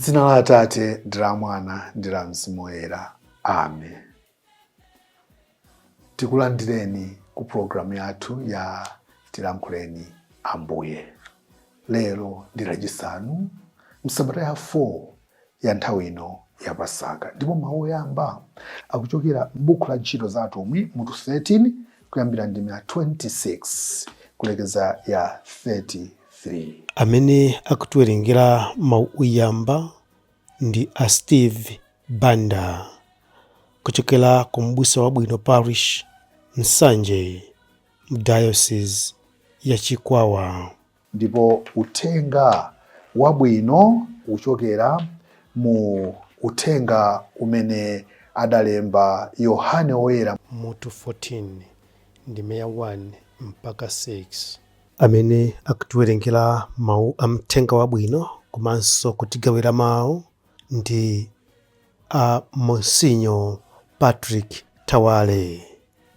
M'dzina la Atate ndi la Mwana ndi la Mzimu Woyera. Amen. Tikulandireni ku programu yathu ya Tilankhuleni Ambuye. Lero ndi lachisanu, msabata ya 4 ya nthawi ino ya Pasaka. Ndipo mawu oyamba akuchokera m'buku la Ntchito za Atumwi mutu 13 kuyambira ndime ya 26 kulekeza ya 33. Amene akutiwerengera mawu oyamba ndi a Steve Banda kuchokera ku M'busa Wabwino Parish, Nsanje, Diocese ya Chikwawa. Ndipo uthenga wabwino uchokera mu uthenga umene adalemba Yohane Woyera mutu 14 ndime ya 1 mpaka 6. Amene akutiwerengera mawu a mthenga wabwino komanso kutigawira mawu ndi a Monsinyo Patrick Tawale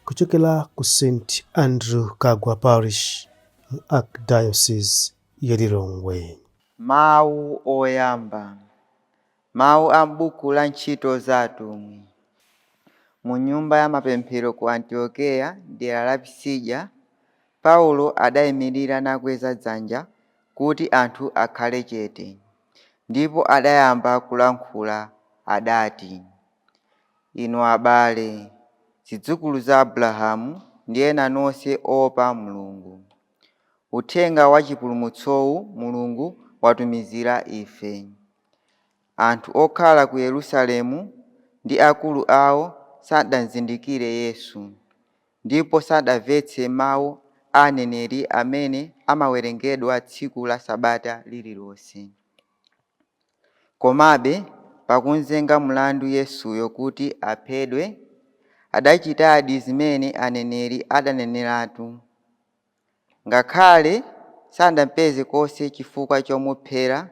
kuchokera ku St Andrew Kagwa Parish mu Archdiocese ya Lilongwe. Mawu oyamba. Mawu a m'buku la Ntchito za Atumwi. Mu nyumba ya mapemphero ku Antiokeya dera la Pisidia, Paulo adayimirira nakweza dzanja kuti anthu akhale chete. Ndipo adayamba kulankhula adati, inu abale, zidzukulu za Abrahamu ndi ena nonse oopa Mulungu. Uthenga wa chipulumutsowu Mulungu watumizira ife. Anthu okhala ku Yerusalemu ndi akulu awo sadazindikire Yesu, ndipo sadamvetse mawu a aneneri amene amawerengedwa tsiku la Sabata lililonse. Komabe pakumzenga mlandu Yesuyo kuti aphedwe, adachitadi zimene aneneri adaneneratu. Ngakhale sadampeze konse chifukwa chomuphera,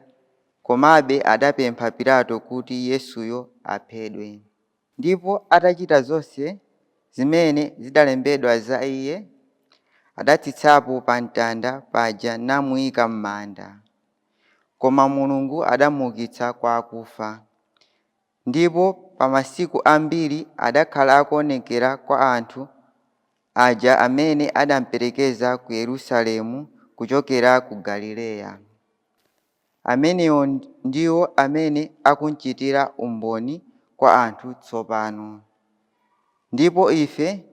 komabe adapempha Pilato kuti Yesuyo aphedwe. Ndipo atachita zonse zimene zidalembedwa za iye, adatsitsapo pa mtanda paja namuyika m'manda. Koma Mulungu adamuukitsa kwa akufa. Ndipo pa masiku ambiri adakhala akuonekera kwa anthu aja amene adamperekeza ku Yerusalemu kuchokera ku Galileya. Amenewo ndiwo amene akunchitira umboni kwa anthu tsopano. Ndipo ife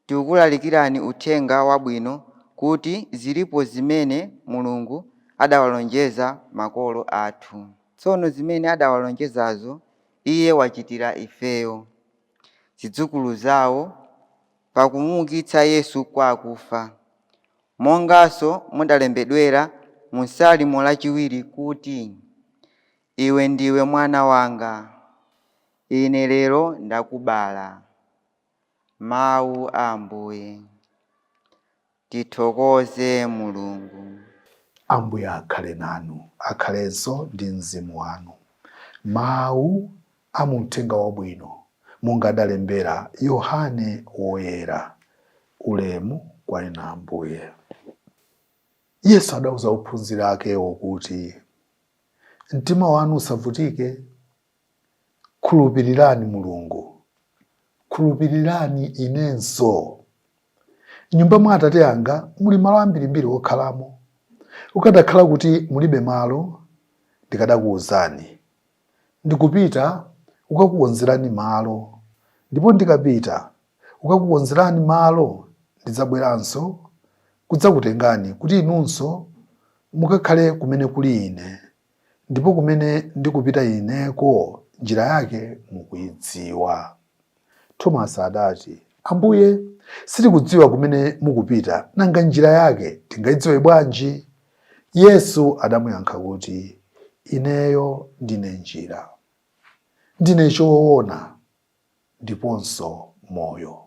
tikulalikirani uthenga wabwino kuti zilipo zimene Mulungu adawalonjeza makolo athu. Tsono zimene adawalonjezazo iye wachitira ifeyo, zidzukulu zawo, pakumuukitsa Yesu kwa akufa. Monganso mudalembedwera mu Salimo lachiwiri kuti, iwe ndiwe mwana wanga, ine lero ndakubala. Mawu a Ambuye. Tithokoze Mulungu. Ambuye akhale nanu, akhalenso ndi mzimu wanu. Mawu a mu uthenga wabwino monga adalembera Yohane Woyera. Ulemu kwa inu Ambuye. Yesu adauza ophunzira akewo kuti, mtima wanu usavutike, khulupirirani Mulungu, khulupirirani inenso. Nyumba mwa Atate anga muli malo ambirimbiri okhalamo. Ukadakhala kuti mulibe malo, ndikadakuwuzani. Ndikupita ukakukonzerani malo, ndipo ndikapita ukakukonzerani malo, ndidzabweranso kudzakutengani kuti inunso mukakhale kumene kuli ine, ndipo kumene ndikupita ineko njira yake mukuyidziwa. Tomasi adati, Ambuye, sitikudziwa kumene mukupita, nanga njira yake tingayidziwe bwanji? Yesu adamuyankha kuti, ineyo ndine njira, ndine choona, ndiponso moyo.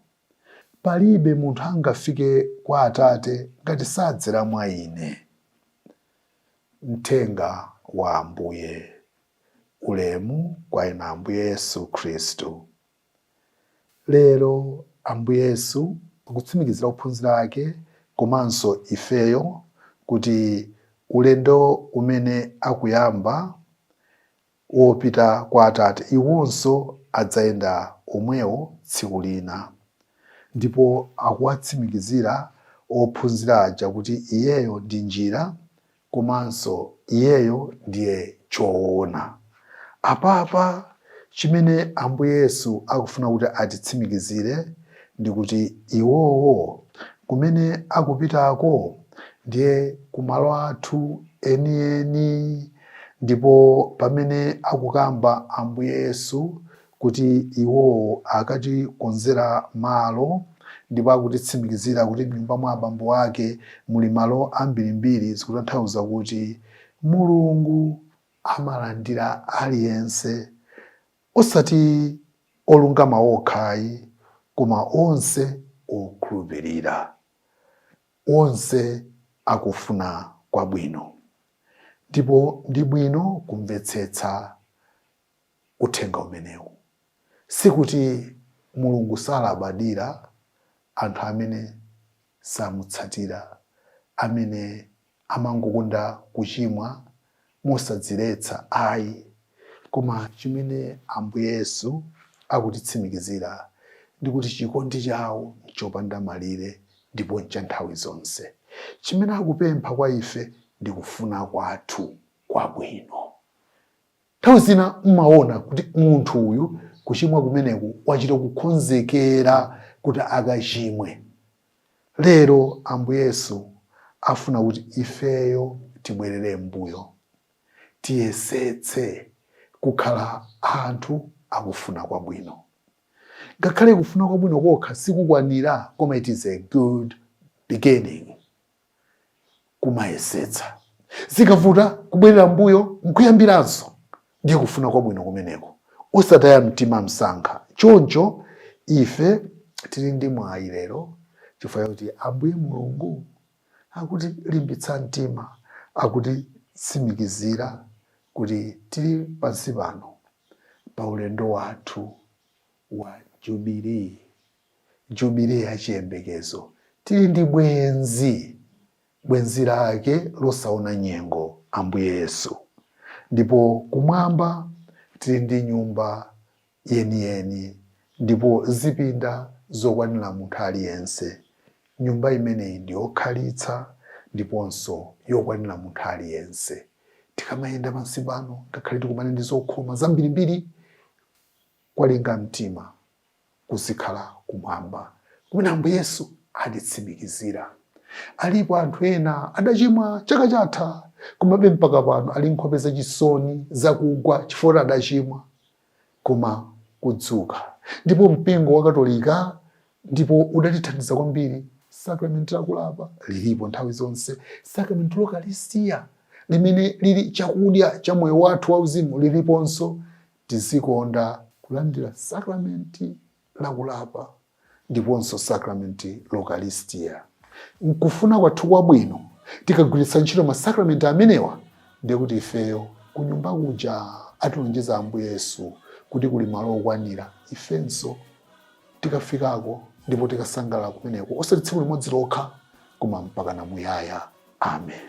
Palibe munthu angafike kwa Atate ngati sadzera mwa ine. Mthenga wa Ambuye. Ulemu kwa inu Ambuye Yesu Khristu. Lero Ambuye Yesu akutsimikizira ophunzira ake komanso ifeyo kuti ulendo umene akuyamba wopita kwa Atate, iwonso adzayenda omwewo tsiku lina. Ndipo akuwatsimikizira ophunzira aja kuti iyeyo ndi njira, komanso iyeyo ndiye choona. Apapa chimene Ambuye Yesu akufuna kuti atitsimikizire ndi kuti iwowo kumene akupitako ndiye kumalo athu enieni. Ndipo pamene akukamba Ambuye Yesu kuti iwowo akatikonzera malo, ndipo akutitsimikizira kuti m'nyumba mwa abambo ake muli malo ambirimbiri, zikutanthauza kuti Mulungu amalandira aliyense, osati olungama okhayi, koma onse okhulupirira, onse akufuna kwabwino. Ndipo ndi bwino kumvetsetsa uthenga umenewu. Sikuti Mulungu salabadira anthu amene samutsatira, amene amangokonda kuchimwa mosadziretsa ayi, koma chimene Ambuye Yesu akutitsimikizira ndi kuti chikondi chawo chopanda malire ndipo cha nthawi zonse. Chimene akupempha kwa ife ndi kufuna kwathu kwabwino. Nthawi zina mmaona kuti munthu uyu kuchimwa kumeneku wachita kukonzekera kuti akachimwe. Lero Ambuye Yesu afuna kuti ifeyo tibwerere mbuyo, tiyesetse kukhala anthu akufuna kwabwino. Ngakhale kufuna kwabwino kokha sikukwanira, koma it is a good beginning. Kumayesetsa zikavuta kubwerera mbuyo nkuyambiranso ndiye kufuna kwabwino kumeneko, osataya mtima msankha. Choncho ife tili ndi mwayi lero chifukwa kuti Ambuye Mulungu akuti limbitsa mtima, akuti tsimikizira kuti tili pansi pano pa ulendo wathu wa jubilei ya chiyembekezo. Tili ndi bwenzi lake losaona nyengo, Ambuye Yesu. Ndipo kumwamba tili ndi nyumba yeniyeni, ndipo zipinda zokwanira munthu aliyense. Nyumba imeneyi ndi yokhalitsa ndiponso yokwanira munthu aliyense. Tikamayenda pansi pano ngakhale tikumane ndi zokhoma zambirimbiri, kwalinga mtima kuzikhala kumwamba kumene Ambuye Yesu aditsimikizira. Alipo anthu ena adachimwa chaka chatha, komabe mpaka pano ali nkhope zachisoni zakugwa chifukwa adachimwa, koma kudzuka. Ndipo mpingo wa Katolika ndipo udatithandiza kwambiri. Sakramenti lakulapa lilipo nthawi zonse. Sakramenti lokalistia limene lili chakudya cha moyo wathu wauzimu liliponso. Tizikonda kulandira sakramenti lakulapa ndiponso sakramenti lokalistia. Nkufuna kwathu kwabwino tikagwiritsa ntchito masakramenti amenewa, ndiye kuti ifeyo kunyumba kuja atilonjeza Ambuye Yesu kuti kuli malo okwanira, ifenso tikafikako ndipo tikasangalala kumeneko, osati tsiku limodzi lokha koma mpaka namuyaya. Amen.